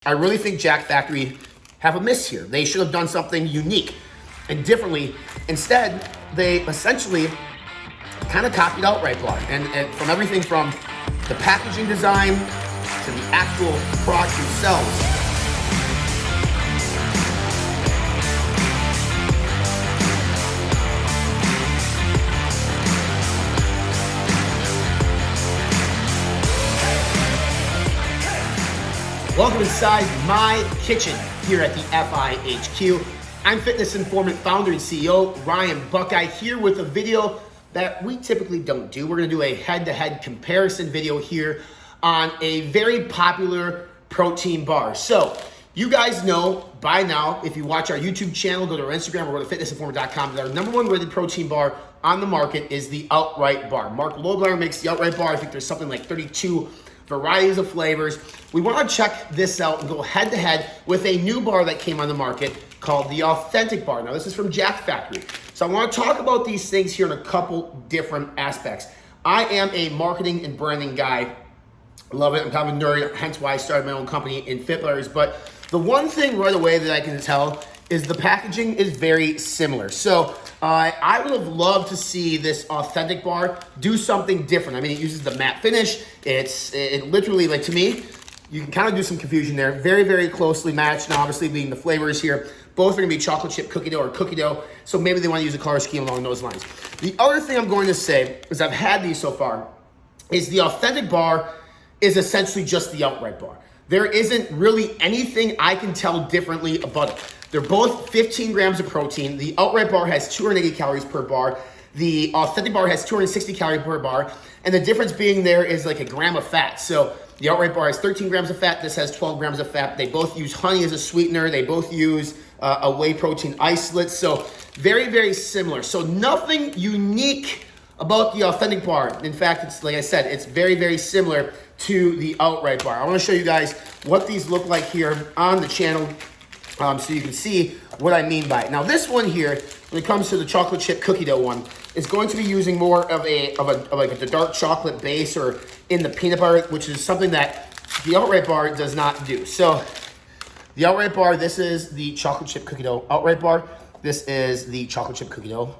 I really think Jack Factory have a miss here. They should have done something unique and differently. Instead, they essentially kind of copied Outright Bar. And from everything from the packaging design to the actual products themselves. Welcome inside my kitchen here at the FIHQ. I'm fitness informant, founder, and CEO Ryan Buckeye here with a video that we typically don't do. We're gonna do a head-to-head comparison video here on a very popular protein bar. So you guys know by now, if you watch our YouTube channel, go to our Instagram or go to fitnessinformant.com, that our number one rated protein bar on the market is the Outright Bar. Mark Lobler makes the Outright Bar. I think there's something like 32 varieties of flavors. We want to check this out and go head to head with a new bar that came on the market called the Authentic Bar. Now this is from Jack Factory. So I want to talk about these things here in a couple different aspects. I am a marketing and branding guy. Love it. I'm kind of a nerd, hence why I started my own company in Fitlers. But the one thing right away that I can tell is the packaging is very similar. So I would have loved to see this Authentic Bar do something different. I mean, it uses the matte finish. It literally, like, to me, you can kind of do some confusion there. Very, very closely matched. Now, obviously, being the flavors here, both are gonna be chocolate chip cookie dough or cookie dough. So maybe they want to use a color scheme along those lines. The other thing I'm going to say is I've had these so far is the Authentic Bar is essentially just the Outright Bar. There isn't really anything I can tell differently about it. They're both 15 grams of protein. The Outright Bar has 280 calories per bar. The Authentic Bar has 260 calories per bar. And the difference being there is like a gram of fat. So the Outright Bar has 13 grams of fat. This has 12 grams of fat. They both use honey as a sweetener. They both use a whey protein isolate. So very, very similar. So nothing unique about the Authentic Bar. In fact, it's like I said, it's very, very similar to the Outright Bar. I want to show you guys what these look like here on the channel. So you can see what I mean by it. Now this one here, when it comes to the chocolate chip cookie dough one, is going to be using more of the dark chocolate base or in the peanut butter, which is something that the Outright Bar does not do. So the Outright Bar, this is the chocolate chip cookie dough Outright Bar. This is the chocolate chip cookie dough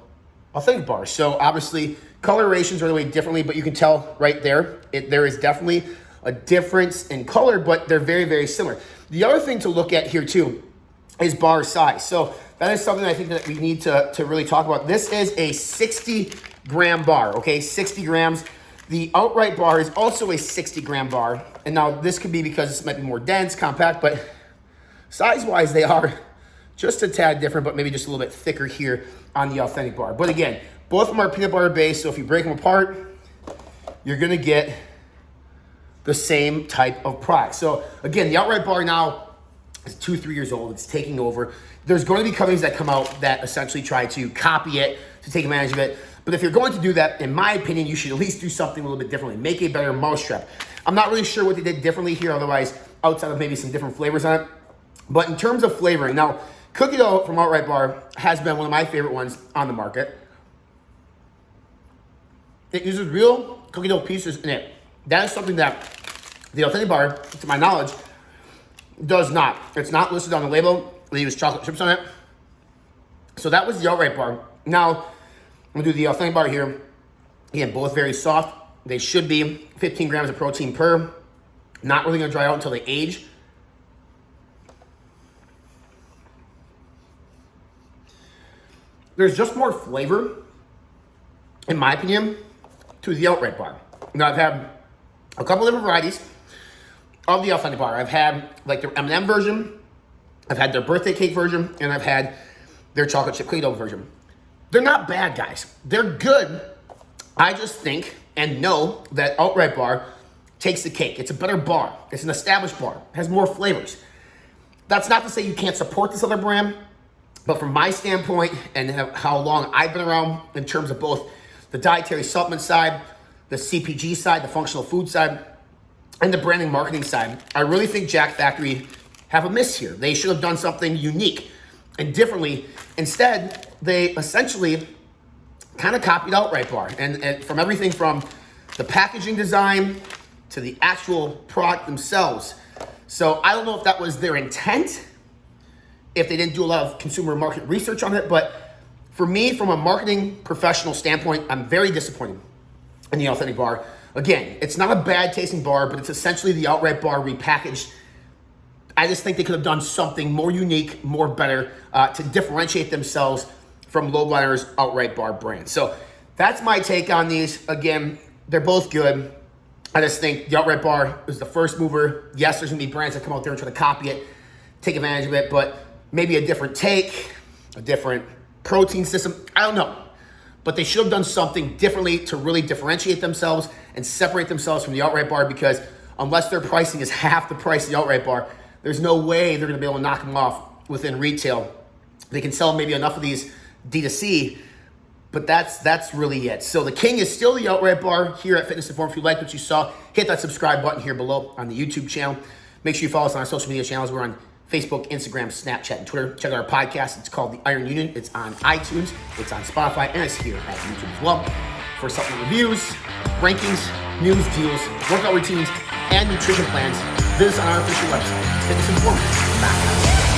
Authentic Bar. So obviously colorations are the way differently, but you can tell right there, there is definitely a difference in color, but they're very, very similar. The other thing to look at here too is bar size. So that is something I think that we need to really talk about. This is a 60 gram bar, okay? 60 grams. The Outright Bar is also a 60 gram bar. And now this could be because this might be more dense, compact, but size-wise they are just a tad different, but maybe just a little bit thicker here on the Authentic Bar. But again, both of them are peanut butter based, so if you break them apart, you're gonna get the same type of product. So again, the Outright Bar now is 2-3 years old. It's taking over. There's going to be companies that come out that essentially try to copy it, to take advantage of it. But if you're going to do that, in my opinion, you should at least do something a little bit differently. Make a better mousetrap. I'm not really sure what they did differently here, otherwise, outside of maybe some different flavors on it. But in terms of flavoring, now, cookie dough from Outright Bar has been one of my favorite ones on the market. It uses real cookie dough pieces in it. That is something that the Authentic Bar, to my knowledge, does not. It's not listed on the label. They use chocolate chips on it. So that was the Outright Bar. Now, I'm gonna do the Authentic Bar here. Again, both very soft. They should be 15 grams of protein per. Not really gonna dry out until they age. There's just more flavor, in my opinion, to the Outright Bar. Now, I've had a couple different varieties of the Authentic Bar. I've had like their M&M version, I've had their birthday cake version, and I've had their chocolate chip cookie dough version. They're not bad, guys. They're good. I just think and know that Outright Bar takes the cake. It's a better bar. It's an established bar. It has more flavors. That's not to say you can't support this other brand, but from my standpoint and how long I've been around in terms of both the dietary supplement side, the CPG side, the functional food side, and the branding marketing side, I really think Jack Factory have a miss here. They should have done something unique and differently. Instead, they essentially kind of copied Outright Bar. And from everything from the packaging design to the actual product themselves. So I don't know if that was their intent, if they didn't do a lot of consumer market research on it, but for me, from a marketing professional standpoint, I'm very disappointed in the Authentic Bar. Again, it's not a bad tasting bar, but it's essentially the Outright Bar repackaged. I just think they could have done something more unique, more better to differentiate themselves from Lowliner's Outright Bar brand. So that's my take on these. Again, they're both good. I just think the Outright Bar is the first mover. Yes, there's gonna be brands that come out there and try to copy it, take advantage of it, but maybe a different take, a different protein system. I don't know. But they should have done something differently to really differentiate themselves and separate themselves from the Outright Bar, because unless their pricing is half the price of the Outright Bar, there's no way they're gonna be able to knock them off within retail. They can sell maybe enough of these D2C, but that's really it. So the king is still the Outright Bar here at Fitness Informed. If you liked what you saw, hit that subscribe button here below on the YouTube channel. Make sure you follow us on our social media channels. We're on Facebook, Instagram, Snapchat, and Twitter. Check out our podcast. It's called The Iron Union. It's on iTunes, it's on Spotify, and it's here at YouTube as well. For supplement reviews, rankings, news, deals, workout routines, and nutrition plans, visit us on our official website, Fitness Informed.